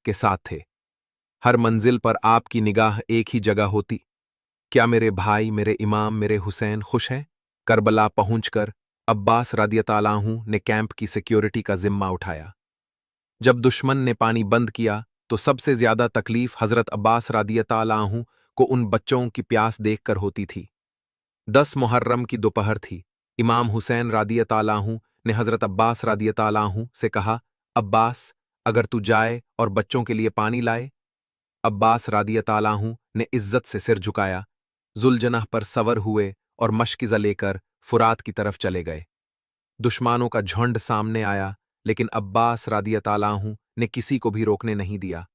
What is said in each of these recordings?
के साथ थे। हर मंजिल पर आपकी निगाह एक ही जगह होती। क्या मेरे भाई, मेरे इमाम, मेरे हुसैन खुश हैं? करबला पहुंचकर अब्बास रदियल्लाहु अन्हु ने कैंप की सिक्योरिटी का जिम्मा उठाया। जब दुश्मन ने पानी बंद किया तो सबसे ज्यादा तकलीफ हजरत अब्बास रदियल्लाहु अन्हु को उन बच्चों की प्यास देखकर होती थी। 10 मुहर्रम की दोपहर थी। इमाम हुसैन रदियल्लाहु अन्हु ने हजरत अब्बास रदियल्लाहु अन्हु से कहा, अब्बास, अगर तू जाए और बच्चों के लिए पानी लाए। अब्बास रदियल्लाहु अन्हु ने इज्जत से सिर झुकाया, जुलजनाह पर सवर हुए और मशकिज़ा लेकर फुरात की तरफ चले गए। दुश्मनों का झुंड सामने आया, लेकिन अब्बास रदियल्लाहु अन्हु ने किसी को भी रोकने नहीं दिया।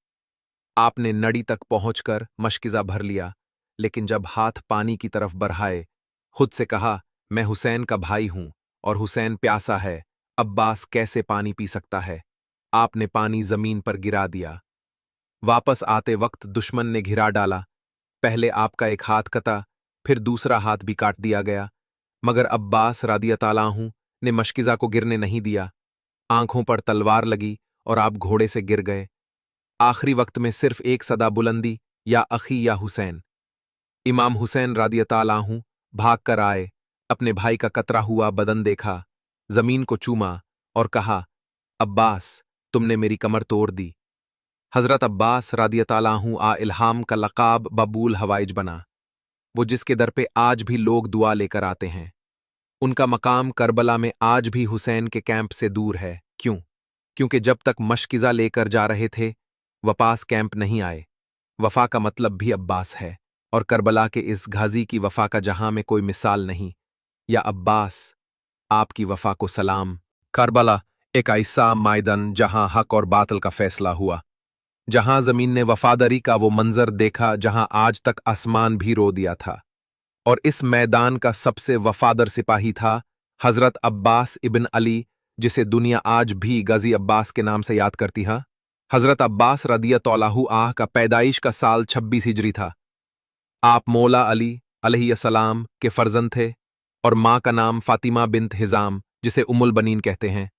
आपने नड़ी तक पहुंचकर मशकिज़ा भर लिया, लेकिन जब हाथ पानी की तरफ बढ़ाए, खुद से कहा, मैं हुसैन का भाई हूं और हुसैन प्यासा है, अब्बास कैसे पानी पी सकता है। आपने पानी जमीन पर गिरा दिया। वापस आते वक्त दुश्मन ने घिरा डाला। पहले आपका एक हाथ कटा, फिर दूसरा हाथ भी काट दिया गया, मगर अब्बास रदियल्लाहु अन्हु ने मशकिज़ा को गिरने नहीं दिया। आंखों पर तलवार लगी और आप घोड़े से गिर गए। आखिरी वक्त में सिर्फ एक सदा बुलंदी, या अखी या हुसैन। इमाम हुसैन रदियल्लाहु अन्हु भाग कर आए, अपने भाई का कतरा हुआ बदन देखा, जमीन को चूमा और कहा, अब्बास, तुमने मेरी कमर तोड़ दी। हजरत अब्बास रदियल्लाहु अन्हु इल्हाम का लकाब बबूल हवाइज बना, वो जिसके दर पे आज भी लोग दुआ लेकर आते हैं। उनका मकाम करबला में आज भी हुसैन के कैंप से दूर है। क्यों? क्योंकि जब तक मशकिज़ा लेकर जा रहे थे, वपास कैंप नहीं आए। वफा का मतलब भी अब्बास है, और करबला के इस गाजी की वफा का जहां में कोई मिसाल नहीं। या अब्बास, आपकी वफा को सलाम। करबला एक ऐसा मैदान जहां हक और बातिल का फैसला हुआ, जहां जमीन ने वफादारी का वो मंजर देखा जहां आज तक आसमान भी रो दिया था। और इस मैदान का सबसे वफादार सिपाही था हजरत अब्बास इब्न अली, जिसे दुनिया आज भी गाजी अब्बास के नाम से याद करती है। हजरत अब्बास रदियल्लाहु अन्हु का पैदाइश का साल 26 हिजरी था। आप मौला अली अलैहिस्सलाम के फर्जंद थे और मां का नाम फातिमा बिन्त हिजाम, जिसे उम्मुल बनीन कहते हैं।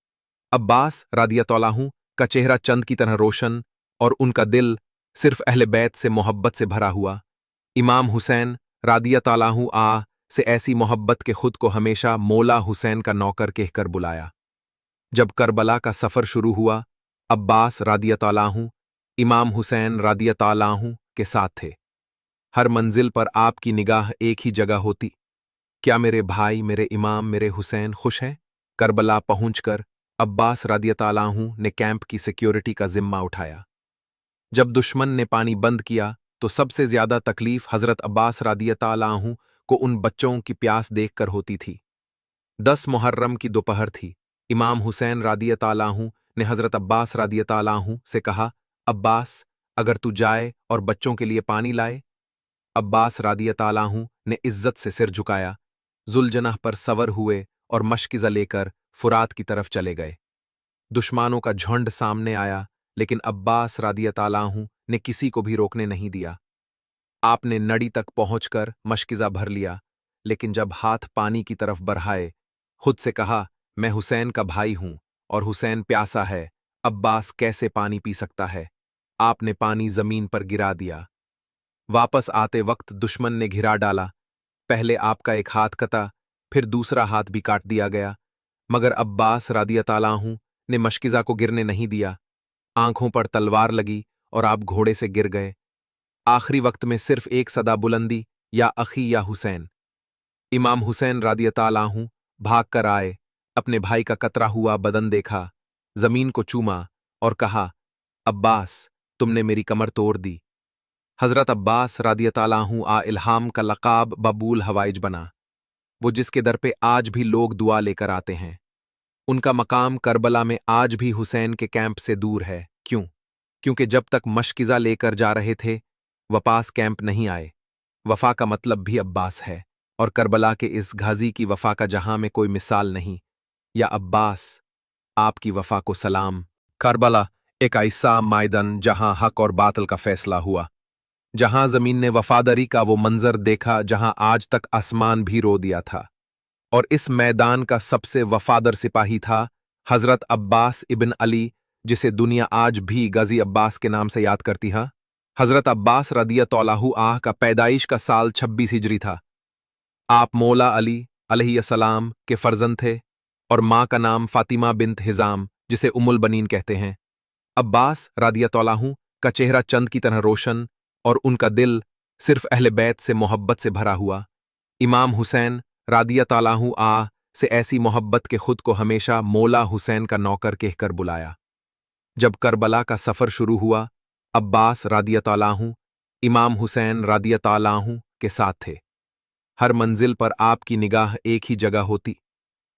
अब्बास रदियल्लाहु अन्हु का चेहरा चंद की तरह रोशन और उनका दिल सिर्फ अहले बैत से मोहब्बत से भरा हुआ। इमाम हुसैन रदियल्लाहु अन्हु से ऐसी मोहब्बत के खुद को हमेशा मौला हुसैन का नौकर कहकर बुलाया। जब करबला का सफर शुरू हुआ, अब्बास रदियल्लाहु अन्हु इमाम हुसैन रदियल्लाहु अन्हु के साथ थे। हर मंजिल पर आपकी निगाह एक ही जगह होती। क्या मेरे भाई, मेरे इमाम, मेरे हुसैन खुश हैं? करबला पहुंचकर अब्बास रदियल्लाहु अन्हु ने कैंप की सिक्योरिटी का जिम्मा उठाया। जब दुश्मन ने पानी बंद किया तो सबसे ज्यादा तकलीफ हजरत अब्बास रदियल्लाहु अन्हु को उन बच्चों की प्यास देखकर होती थी। 10 मुहर्रम की दोपहर थी। इमाम हुसैन रदियल्लाहु अन्हु ने हजरत अब्बास रदियल्लाहु अन्हु से कहा, अब्बास, अगर तू जाए और बच्चों के लिए पानी लाए। अब्बास रदियल्लाहु अन्हु ने इज्जत से सिर झुकाया, जुलजनाह पर सवर हुए और मशकिज़ा लेकर फुरात की तरफ चले गए। दुश्मनों का झुंड सामने आया, लेकिन अब्बास रदियल्लाहु अन्हु ने किसी को भी रोकने नहीं दिया। आपने नड़ी तक पहुंचकर मशकिज़ा भर लिया, लेकिन जब हाथ पानी की तरफ बढ़ाए, खुद से कहा, मैं हुसैन का भाई हूं और हुसैन प्यासा है, अब्बास कैसे पानी पी सकता है। आपने पानी जमीन पर गिरा दिया। वापस आते वक्त दुश्मन ने घिरा डाला। पहले आपका एक हाथ कटा, फिर दूसरा हाथ भी काट दिया गया, मगर अब्बास रदियल्लाहु अन्हु ने मशकिज़ा को गिरने नहीं दिया। आंखों पर तलवार लगी और आप घोड़े से गिर गए। आखिरी वक्त में सिर्फ एक सदा बुलंदी, या अखी या हुसैन। इमाम हुसैन रदियल्लाहु अन्हु भाग कर आए, अपने भाई का कतरा हुआ बदन देखा, जमीन को चूमा और कहा, अब्बास, तुमने मेरी कमर तोड़ दी। हजरत अब्बास रदियल्लाहु अन्हु इल्हाम का लकाब बबूल हवाइज बना, वो जिसके दर पे आज भी लोग दुआ लेकर आते हैं। उनका मकाम करबला में आज भी हुसैन के कैंप से दूर है। क्यों? क्योंकि जब तक मशकिज़ा लेकर जा रहे थे, वपास कैंप नहीं आए। वफा का मतलब भी अब्बास है, और करबला के इस गाजी की वफा का जहां में कोई मिसाल नहीं। या अब्बास, आपकी वफा को सलाम। करबला एक ऐसा मैदान जहां हक और बातिल का फैसला हुआ, जहां जमीन ने वफादारी का वो मंजर देखा जहां आज तक आसमान भी रो दिया था। और इस मैदान का सबसे वफादार सिपाही था हजरत अब्बास इब्न अली, जिसे दुनिया आज भी गाजी अब्बास के नाम से याद करती है। हजरत अब्बास रदियल्लाहु आह का पैदाइश का साल 26 हिजरी था। आप मौला अली अलैहिस्सलाम के फर्जंद थे और माँ का नाम फातिमा बिन्त हिजाम, जिसे उम्मुल बनीन कहते हैं। अब्बास रदियल्लाहु का चेहरा चंद की तरह रोशन और उनका दिल सिर्फ अहले बैत से मोहब्बत से भरा हुआ। इमाम हुसैन रदियल्लाहु आह से ऐसी मोहब्बत के खुद को हमेशा मौला हुसैन का नौकर कहकर बुलाया। जब करबला का सफर शुरू हुआ, अब्बास रदियल्लाहु इमाम हुसैन रदियल्लाहु के साथ थे। हर मंजिल पर आपकी निगाह एक ही जगह होती,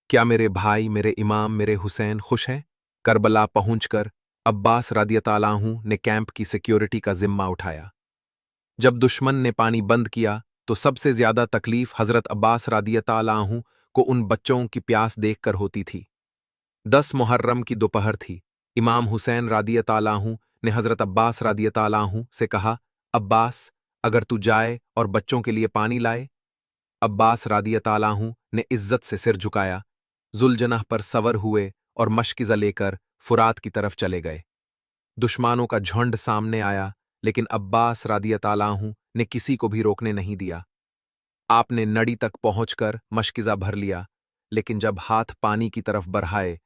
क्या मेरे भाई, मेरे इमाम, मेरे हुसैन खुश हैं? करबला पहुंचकर अब्बास रदियल्लाहु ने कैंप की सिक्योरिटी का जिम्मा उठाया। जब दुश्मन ने पानी बंद किया तो सबसे ज्यादा तकलीफ हजरत अब्बास रदियल्लाहु को उन बच्चों की प्यास देखकर होती थी। 10 मुहर्रम की दोपहर थी। इमाम हुसैन रदियल्लाहु ने हजरत अब्बास रदियल्लाहु से कहा, अब्बास, अगर तू जाए और बच्चों के लिए पानी लाए। अब्बास रदियल्लाहु ने इज्जत से सिर झुकाया, जुलजनाह पर सवर हुए और मशकिज़ा लेकर फुरात की तरफ चले गए। दुश्मनों का झुंड सामने आया, लेकिन अब्बास रदियल्लाहु ने किसी को भी रोकने नहीं दिया। आपने नड़ी तक पहुंचकर मशकिज़ा भर लिया, लेकिन जब हाथ पानी की तरफ बढ़ाए,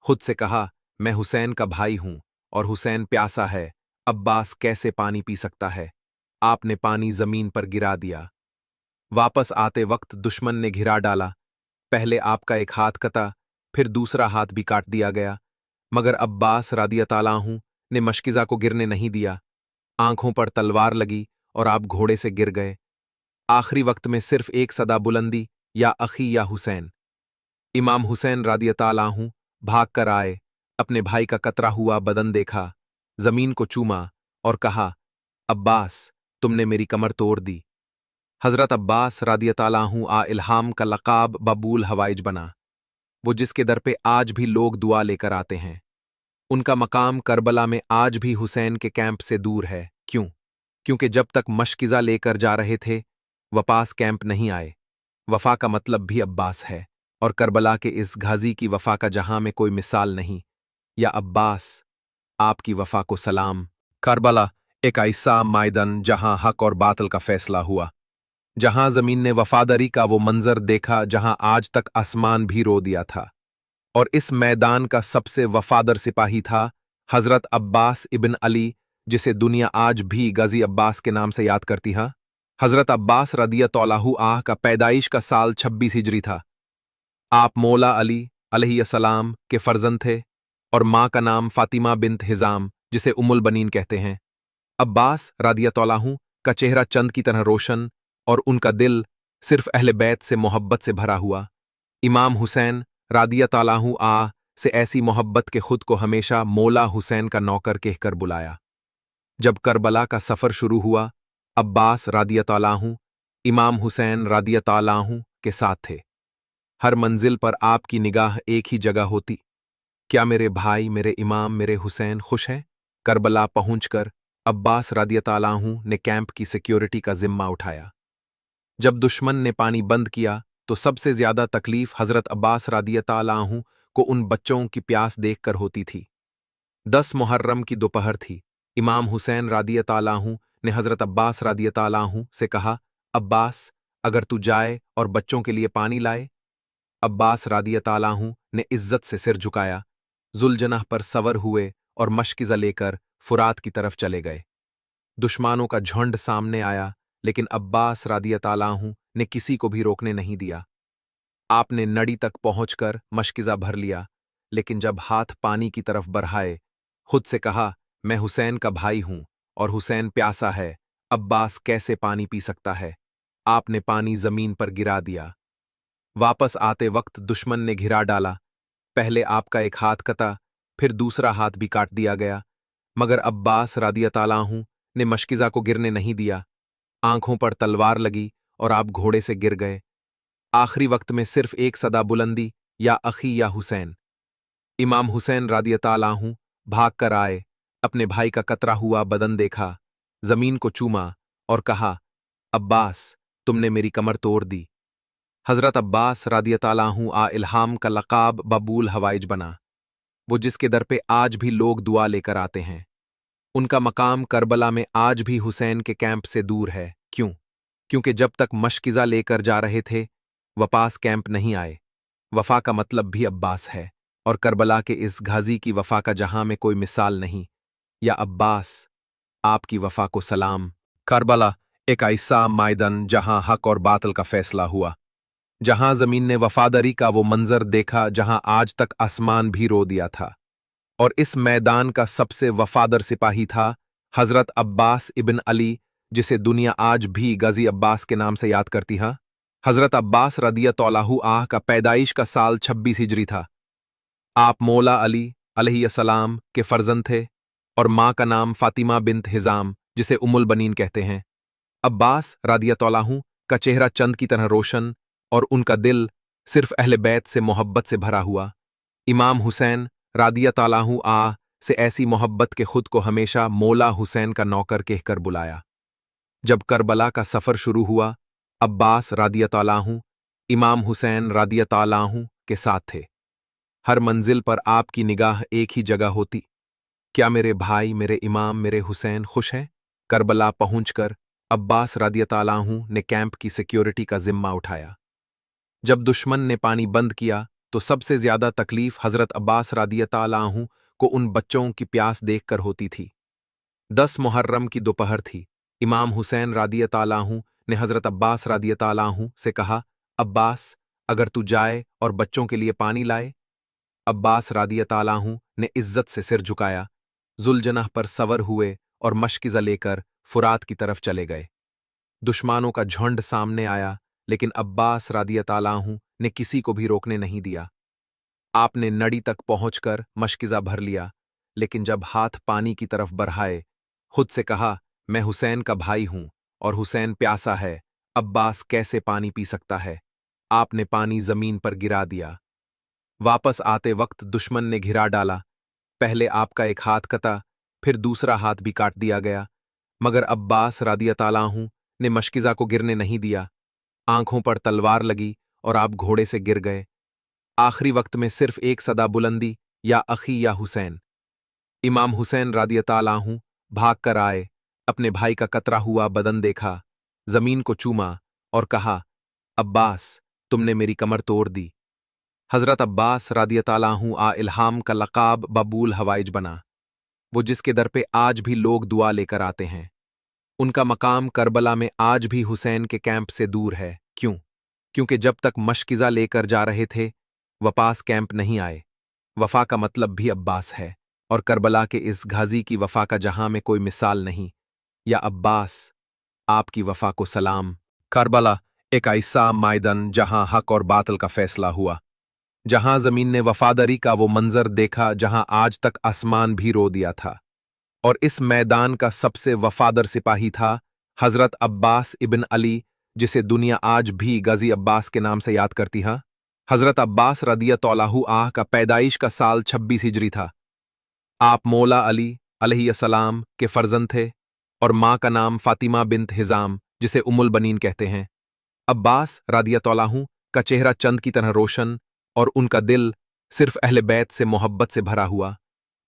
खुद से कहा, मैं हुसैन का भाई हूं और हुसैन प्यासा है, अब्बास कैसे पानी पी सकता है। आपने पानी जमीन पर गिरा दिया। वापस आते वक्त दुश्मन ने घिरा डाला। पहले आपका एक हाथ कटा, फिर दूसरा हाथ भी काट दिया गया, मगर अब्बास रदियल्लाहु ने मशकिज़ा को गिरने नहीं दिया। आंखों पर तलवार लगी और आप घोड़े से गिर गए। आखिरी वक्त में सिर्फ एक सदा बुलंदी, या अखी या हुसैन। इमाम हुसैन रदियल्लाहु भाग कर आए, अपने भाई का कतरा हुआ बदन देखा, जमीन को चूमा और कहा, अब्बास, तुमने मेरी कमर तोड़ दी। हजरत अब्बास रदियल्लाहु आ इल्हाम का लकाब बबूल हवाइज बना, वो जिसके दर पे आज भी लोग दुआ लेकर आते हैं। उनका मकाम करबला में आज भी हुसैन के कैंप से दूर है। क्यों? क्योंकि जब तक मशकिज़ा लेकर जा रहे थे, वपास कैंप नहीं आए। वफा का मतलब भी अब्बास है, और करबला के इस गाजी की वफा का जहां में कोई मिसाल नहीं। या अब्बास, आपकी वफा को सलाम। करबला एक ऐसा मैदान जहां हक और बातल का फैसला हुआ, जहां जमीन ने वफादारी का वो मंजर देखा जहां आज तक आसमान भी रो दिया था। और इस मैदान का सबसे वफादार सिपाही था हजरत अब्बास इब्न अली, जिसे दुनिया आज भी गाजी अब्बास के नाम से याद करती है। हजरत अब्बास रदियल्लाहु आह का पैदाइश का साल 26 हिजरी था। आप मौला अली अलैहिस्सलाम के फर्जंद थे और माँ का नाम फातिमा बिन्त हिजाम, जिसे उम्मुल बनीन कहते हैं। अब्बास रदियल्लाहु का चेहरा चंद की तरह रोशन और उनका दिल सिर्फ अहले बैत से मोहब्बत से भरा हुआ। इमाम हुसैन रदियल्लाहु आह से ऐसी मोहब्बत के खुद को हमेशा मौला हुसैन का नौकर कहकर बुलाया। जब करबला का सफर शुरू हुआ, अब्बास रदियल्लाहु इमाम हुसैन रदियल्लाहु के साथ थे। हर मंजिल पर आपकी निगाह एक ही जगह होती, क्या मेरे भाई, मेरे इमाम, मेरे हुसैन खुश हैं? करबला पहुंचकर अब्बास रदियल्लाहु ने कैंप की सिक्योरिटी का जिम्मा उठाया। जब दुश्मन ने पानी बंद किया तो सबसे ज्यादा तकलीफ हजरत अब्बास रदियल्लाहु को उन बच्चों की प्यास देखकर होती थी। 10 मुहर्रम की दोपहर थी। इमाम हुसैन रदियल्लाहु ने हजरत अब्बास रदियल्लाहु से कहा, अब्बास, अगर तू जाए और बच्चों के लिए पानी लाए। अब्बास रदियल्लाहु ने इज्जत से सिर झुकाया, जुलजनाह पर सवर हुए और मशकिज़ा लेकर फुरात की तरफ चले गए। दुश्मनों का झुंड सामने आया, लेकिन अब्बास रदियल्लाहु ने किसी को भी रोकने नहीं दिया। आपने नड़ी तक पहुंचकर मशकिज़ा भर लिया, लेकिन जब हाथ पानी की तरफ बढ़ाए, खुद से कहा, मैं हुसैन का भाई हूं और हुसैन प्यासा है, अब्बास कैसे पानी पी सकता है। आपने पानी जमीन पर गिरा दिया। वापस आते वक्त दुश्मन ने घिरा डाला। पहले आपका एक हाथ कटा, फिर दूसरा हाथ भी काट दिया गया, मगर अब्बास रदियल्लाहु ने मशकिज़ा को गिरने नहीं दिया। आंखों पर तलवार लगी और आप घोड़े से गिर गए। आखिरी वक्त में सिर्फ एक सदा बुलंदी, या अखी या हुसैन। इमाम हुसैन रदियल्लाहु भाग कर आए, अपने भाई का कतरा हुआ बदन देखा, जमीन को चूमा और कहा, अब्बास, तुमने मेरी कमर तोड़ दी। हजरत अब्बास रदियल्लाहु आ इल्हाम का लकाब बबूल हवाइज बना, वो जिसके दर पे आज भी लोग दुआ लेकर आते हैं। उनका मकाम करबला में आज भी हुसैन के कैंप से दूर है। क्यों? क्योंकि जब तक मशकिज़ा लेकर जा रहे थे, वपास कैंप नहीं आए। वफा का मतलब भी अब्बास है, और करबला के इस गाजी की वफा का जहां में कोई मिसाल नहीं। या अब्बास, आपकी वफा को सलाम। करबला एक ऐसा मैदान जहां हक और बातिल का फैसला हुआ, जहां जमीन ने वफादारी का वो मंजर देखा जहां आज तक आसमान भी रो दिया था। और इस मैदान का सबसे वफादर सिपाही था हजरत अब्बास इब्न अली, जिसे दुनिया आज भी गजी अब्बास के नाम से याद करती है। हजरत अब्बास रदियल्लाहु आह का पैदाइश का साल 26 हिजरी था। आप मौला अली अलैहिस्सलाम के फर्जंद थे, और माँ का नाम फातिमा बिन्त हिजाम, जिसे उम्मुल बनीन कहते हैं। अब्बास रदियल्लाहु का चेहरा चंद की तरह रोशन, और उनका दिल सिर्फ अहले बैत से मोहब्बत से भरा हुआ। इमाम हुसैन रदियल्लाहु आह से ऐसी मोहब्बत के खुद को हमेशा मौला हुसैन का नौकर कहकर बुलाया। जब करबला का सफर शुरू हुआ, अब्बास रदियल्लाहु इमाम हुसैन रदियल्लाहु के साथ थे। हर मंजिल पर आपकी निगाह एक ही जगह होती। क्या मेरे भाई, मेरे इमाम, मेरे हुसैन खुश हैं? करबला पहुंचकर अब्बास रदियल्लाहु ने कैंप की सिक्योरिटी का जिम्मा उठाया। जब दुश्मन ने पानी बंद किया, तो सबसे ज्यादा तकलीफ हजरत अब्बास रदियल्लाहु को उन बच्चों की प्यास देखकर होती थी। 10 मुहर्रम की दोपहर थी। इमाम हुसैन रदियल्लाहु ने हजरत अब्बास रदियल्लाहु से कहा, अब्बास, अगर तू जाए और बच्चों के लिए पानी लाए। अब्बास रदियल्लाहु ने इज्जत से सिर झुकाया, जुलजनाह पर सवर हुए और मशकिज़ा लेकर फुरात की तरफ चले गए। दुश्मनों का झुंड सामने आया, लेकिन अब्बास रदियल्लाहु ने किसी को भी रोकने नहीं दिया। आपने नड़ी तक पहुंचकर मशकिज़ा भर लिया, लेकिन जब हाथ पानी की तरफ बढ़ाए, खुद से कहा, मैं हुसैन का भाई हूं, और हुसैन प्यासा है, अब्बास कैसे पानी पी सकता है। आपने पानी जमीन पर गिरा दिया। वापस आते वक्त दुश्मन ने घिरा डाला। पहले आपका एक हाथ कटा, फिर दूसरा हाथ भी काट दिया गया, मगर अब्बास रदियल्लाहु ने मशकिज़ा को गिरने नहीं दिया। आंखों पर तलवार लगी और आप घोड़े से गिर गए। आखिरी वक्त में सिर्फ एक सदा बुलंदी, या अखी या हुसैन। इमाम हुसैन रदियल्लाहु भाग कर आए, अपने भाई का कतरा हुआ बदन देखा, जमीन को चूमा और कहा, अब्बास, तुमने मेरी कमर तोड़ दी। हजरत अब्बास रदियल्लाहु आ इल्हाम का लकाब बबूल हवाइज बना, वो जिसके दर पे आज भी लोग दुआ लेकर आते हैं। उनका मकाम करबला में आज भी हुसैन के कैंप से दूर है। क्यों? क्योंकि जब तक मशकिज़ा लेकर जा रहे थे, वपास कैंप नहीं आए। वफा का मतलब भी अब्बास है, और करबला के इस गाजी की वफा का जहां में कोई मिसाल नहीं। या अब्बास, आपकी वफा को सलाम। करबला एक ऐसा मैदान जहां हक और बातिल का फैसला हुआ, जहां जमीन ने वफादारी का वो मंजर देखा जहां आज तक आसमान भी रो दिया था। और इस मैदान का सबसे वफादर सिपाही था हजरत अब्बास इब्न अली, जिसे दुनिया आज भी गजी अब्बास के नाम से याद करती है। हजरत अब्बास रदियल्लाहु आह का पैदाइश का साल 26 हिजरी था। आप मौला अली अलैहिस्सलाम के फर्जंद थे, और माँ का नाम फातिमा बिन्त हिजाम, जिसे उम्मुल बनीन कहते हैं। अब्बास रदियल्लाहु का चेहरा चंद की तरह रोशन, और उनका दिल सिर्फ अहले बैत से मोहब्बत से भरा हुआ।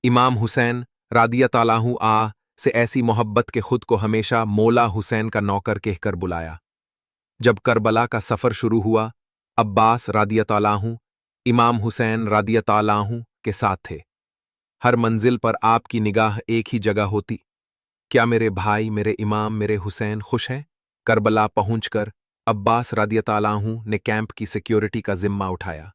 इमाम हुसैन रदियल्लाहु आह से ऐसी मोहब्बत के खुद को हमेशा मौला हुसैन का नौकर कहकर बुलाया। जब करबला का सफर शुरू हुआ, अब्बास रदियल्लाहु इमाम हुसैन रदियल्लाहु के साथ थे। हर मंजिल पर आपकी निगाह एक ही जगह होती। क्या मेरे भाई, मेरे इमाम, मेरे हुसैन खुश हैं? करबला पहुंचकर अब्बास रदियल्लाहु ने कैंप की सिक्योरिटी का जिम्मा उठाया।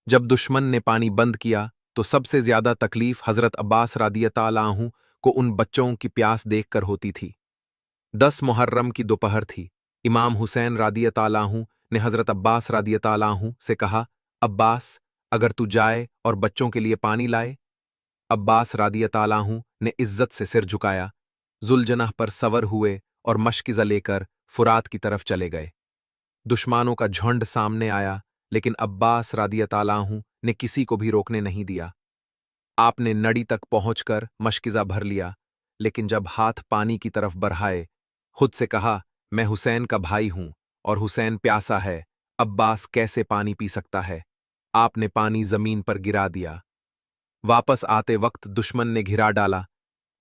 जब दुश्मन ने पानी बंद किया, तो सबसे ज्यादा तकलीफ हजरत अब्बास रदियल्लाहु को उन बच्चों की प्यास देखकर होती थी। 10 मुहर्रम की दोपहर थी। इमाम हुसैन रदियल्लाहु ने हजरत अब्बास रदियल्लाहु से कहा, अब्बास, अगर तू जाए और बच्चों के लिए पानी लाए। अब्बास रदियल्लाहु ने इज्जत से सिर झुकाया, जुलजनाह पर सवर हुए और मशकिज़ा लेकर फुरात की तरफ चले गए। दुश्मनों का झुंड सामने आया, लेकिन अब्बास रदियल्लाहु ने किसी को भी रोकने नहीं दिया। आपने नड़ी तक पहुंचकर मशकिज़ा भर लिया, लेकिन जब हाथ पानी की तरफ बढ़ाए, खुद से कहा, मैं हुसैन का भाई हूं, और हुसैन प्यासा है, अब्बास कैसे पानी पी सकता है। आपने पानी जमीन पर गिरा दिया। वापस आते वक्त दुश्मन ने घिरा डाला।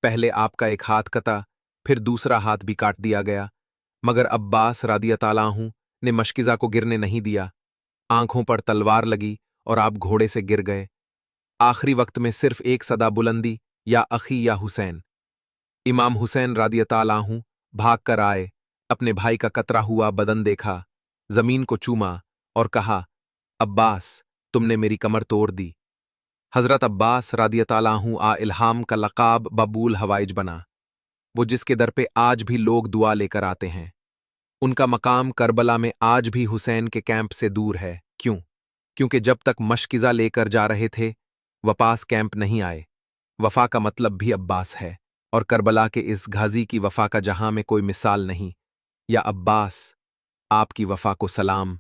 पहले आपका एक हाथ कटा, फिर दूसरा हाथ भी काट दिया गया, मगर अब्बास रदियल्लाहु ने मशकिज़ा को गिरने नहीं दिया। आंखों पर तलवार लगी और आप घोड़े से गिर गए। आखिरी वक्त में सिर्फ एक सदा बुलंदी, या अखी या हुसैन। इमाम हुसैन रदियल्लाहु भाग कर आए, अपने भाई का कतरा हुआ बदन देखा, जमीन को चूमा और कहा, अब्बास, तुमने मेरी कमर तोड़ दी। हजरत अब्बास रदियल्लाहु आ इल्हाम का लकाब बबूल हवाइज बना, वो जिसके दर पे आज भी लोग दुआ लेकर आते हैं। उनका मकाम करबला में आज भी हुसैन के कैंप से दूर है। क्यों? क्योंकि जब तक मशकिज़ा लेकर जा रहे थे, वपास कैंप नहीं आए। वफा का मतलब भी अब्बास है, और करबला के इस गाजी की वफा का जहां में कोई मिसाल नहीं। या अब्बास, आपकी वफा को सलाम।